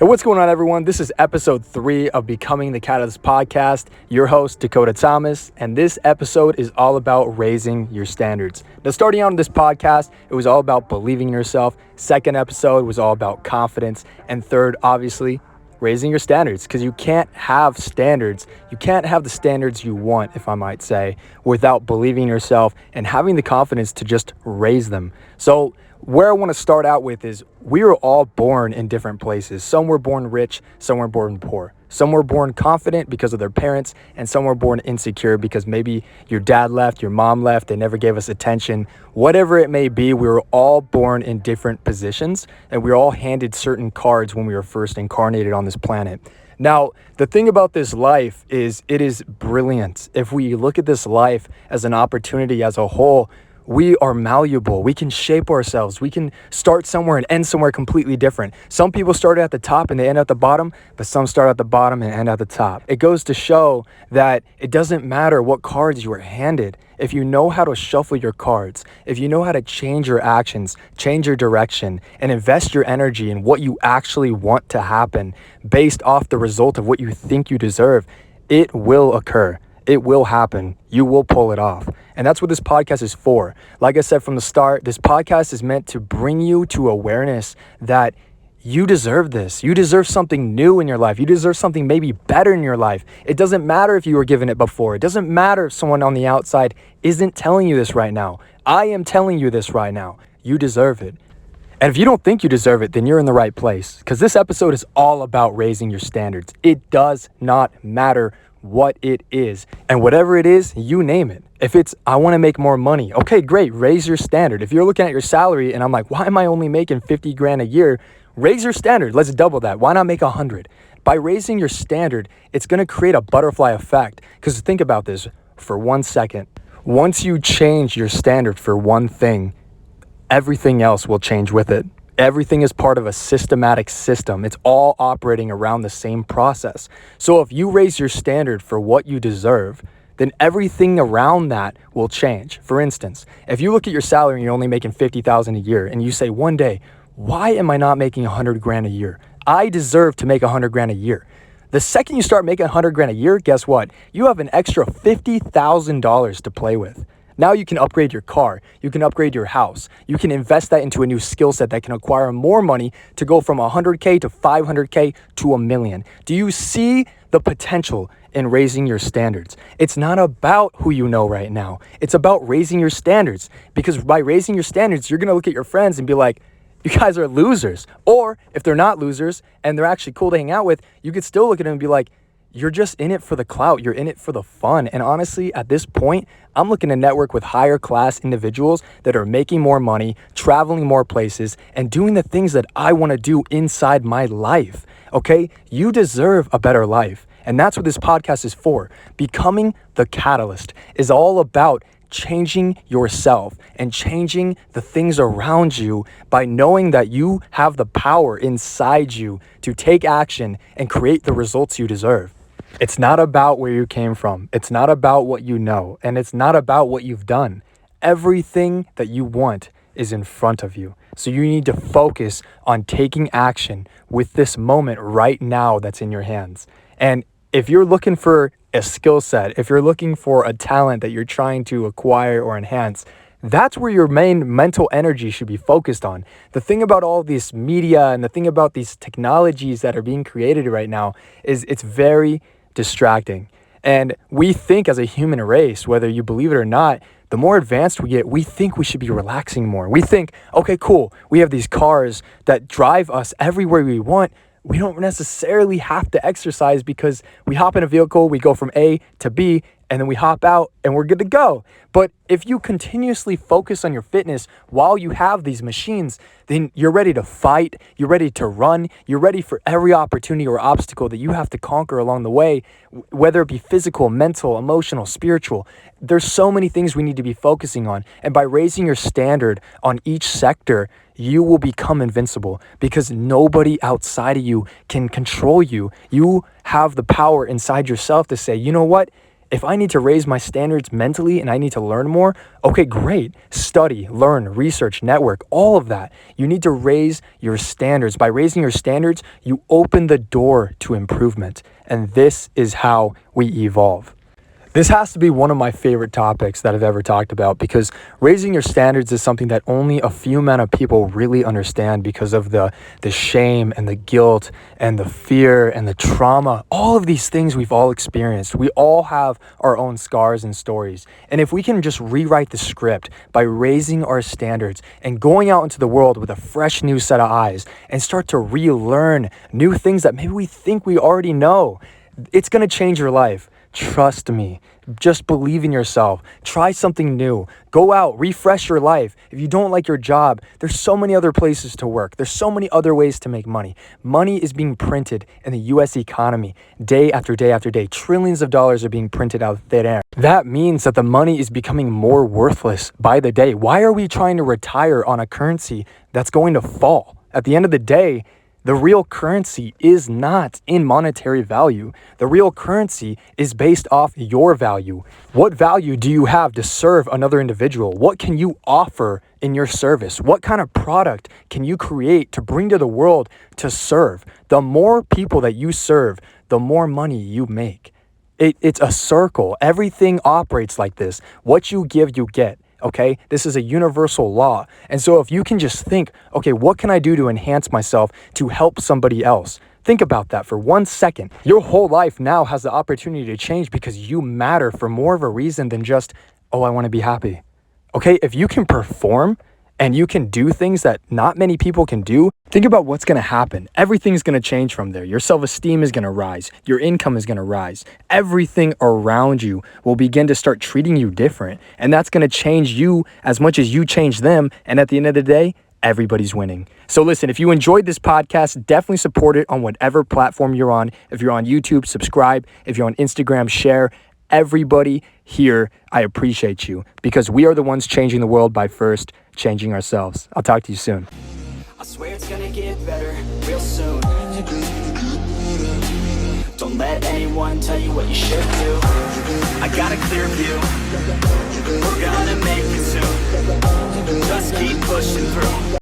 Hey, what's going on, everyone? This is episode 3 of Becoming the Catalyst podcast. Your host, Dakota Thomas, and this episode is all about raising your standards. Now, starting out on this podcast, it was all about believing in yourself. Second episode was all about confidence. And third, obviously, raising your standards, because you can't have standards. You can't have the standards you want, if I might say, without believing in yourself and having the confidence to just raise them. So where I want to start out with is we are all born in different places. Some were born rich, some were born poor. Some were born confident because of their parents, and some were born insecure because maybe your dad left, your mom left, they never gave us attention. Whatever it may be, we were all born in different positions, and we were all handed certain cards when we were first incarnated on this planet. Now, the thing about this life is it is brilliant. If we look at this life as an opportunity as a whole, we are malleable. We can shape ourselves. We can start somewhere and end somewhere completely different. Some people start at the top and they end at the bottom, but some start at the bottom and end at the top. It goes to show that it doesn't matter what cards you are handed. If you know how to shuffle your cards, if you know how to change your actions, change your direction, and invest your energy in what you actually want to happen based off the result of what you think you deserve, it will occur. It will happen. You will pull it off. And that's what this podcast is for. Like I said from the start, this podcast is meant to bring you to awareness that you deserve this. You deserve something new in your life. You deserve something maybe better in your life. It doesn't matter if you were given it before. It doesn't matter if someone on the outside isn't telling you this right now. I am telling you this right now. You deserve it. And if you don't think you deserve it, then you're in the right place, because this episode is all about raising your standards. It does not matter what it is. And whatever it is, you name it. If it's, I want to make more money. Okay, great. Raise your standard. If you're looking at your salary and I'm like, why am I only making 50 grand a year? Raise your standard. Let's double that. Why not make 100? By raising your standard, it's going to create a butterfly effect. Because think about this for 1 second. Once you change your standard for one thing, everything else will change with it. Everything is part of a systematic system. It's all operating around the same process. So if you raise your standard for what you deserve, then everything around that will change. For instance, if you look at your salary and you're only making $50,000 a year and you say one day, why am I not making 100 grand a year? I deserve to make 100 grand a year. The second you start making 100 grand a year, guess what? You have an extra $50,000 to play with. Now you can upgrade your car, you can upgrade your house, you can invest that into a new skill set that can acquire more money to go from 100K to 500K to $1 million. Do you see the potential in raising your standards? It's not about who you know right now. It's about raising your standards, because by raising your standards, you're going to look at your friends and be like, you guys are losers. Or if they're not losers and they're actually cool to hang out with, you could still look at them and be like, you're just in it for the clout. You're in it for the fun. And honestly, at this point, I'm looking to network with higher class individuals that are making more money, traveling more places, and doing the things that I want to do inside my life. Okay? You deserve a better life. And that's what this podcast is for. Becoming the Catalyst is all about changing yourself and changing the things around you by knowing that you have the power inside you to take action and create the results you deserve. It's not about where you came from. It's not about what you know. And it's not about what you've done. Everything that you want is in front of you. So you need to focus on taking action with this moment right now that's in your hands. And if you're looking for a skill set, if you're looking for a talent that you're trying to acquire or enhance, that's where your main mental energy should be focused on. The thing about all this media and the thing about these technologies that are being created right now is it's very distracting. And we think as a human race, whether you believe it or not, the more advanced we get, we think we should be relaxing more. We think, okay, cool, we have these cars that drive us everywhere we want. We don't necessarily have to exercise because we hop in a vehicle, we go from A to B, and then we hop out and we're good to go. But if you continuously focus on your fitness while you have these machines, then you're ready to fight, you're ready to run, you're ready for every opportunity or obstacle that you have to conquer along the way, whether it be physical, mental, emotional, spiritual. There's so many things we need to be focusing on. And by raising your standard on each sector, you will become invincible, because nobody outside of you can control you. You have the power inside yourself to say, you know what? If I need to raise my standards mentally and I need to learn more, okay, great. Study, learn, research, network, all of that. You need to raise your standards. By raising your standards, you open the door to improvement. And this is how we evolve. This has to be one of my favorite topics that I've ever talked about, because raising your standards is something that only a few amount of people really understand because of the shame and the guilt and the fear and the trauma. All of these things we've all experienced. We all have our own scars and stories. And if we can just rewrite the script by raising our standards and going out into the world with a fresh new set of eyes and start to relearn new things that maybe we think we already know, it's going to change your life. Trust me. Just believe in yourself. Try something new. Go out, refresh your life. If you don't like your job, there's so many other places to work. There's so many other ways to make money. Money is being printed in the US economy day after day after day. Trillions of dollars are being printed out of thin air. That means that the money is becoming more worthless by the day. Why are we trying to retire on a currency that's going to fall? At the end of the day, the real currency is not in monetary value. The real currency is based off your value. What value do you have to serve another individual? What can you offer in your service? What kind of product can you create to bring to the world to serve? The more people that you serve, the more money you make. It's a circle. Everything operates like this. What you give, you get. Okay, this is a universal law. And so if you can just think, okay, what can I do to enhance myself to help somebody else? Think about that for 1 second. Your whole life now has the opportunity to change because you matter for more of a reason than just, oh, I want to be happy. Okay, if you can perform and you can do things that not many people can do, think about what's going to happen. Everything's going to change from there. Your self-esteem is going to rise. Your income is going to rise. Everything around you will begin to start treating you different. And that's going to change you as much as you change them. And at the end of the day, everybody's winning. So listen, if you enjoyed this podcast, definitely support it on whatever platform you're on. If you're on YouTube, subscribe. If you're on Instagram, share. Everybody here, I appreciate you because we are the ones changing the world by first changing ourselves. I'll talk to you soon. I swear it's gonna get better real soon. Don't let anyone tell you what you should do. I got a clear view. We're gonna make it soon. Just keep pushing through.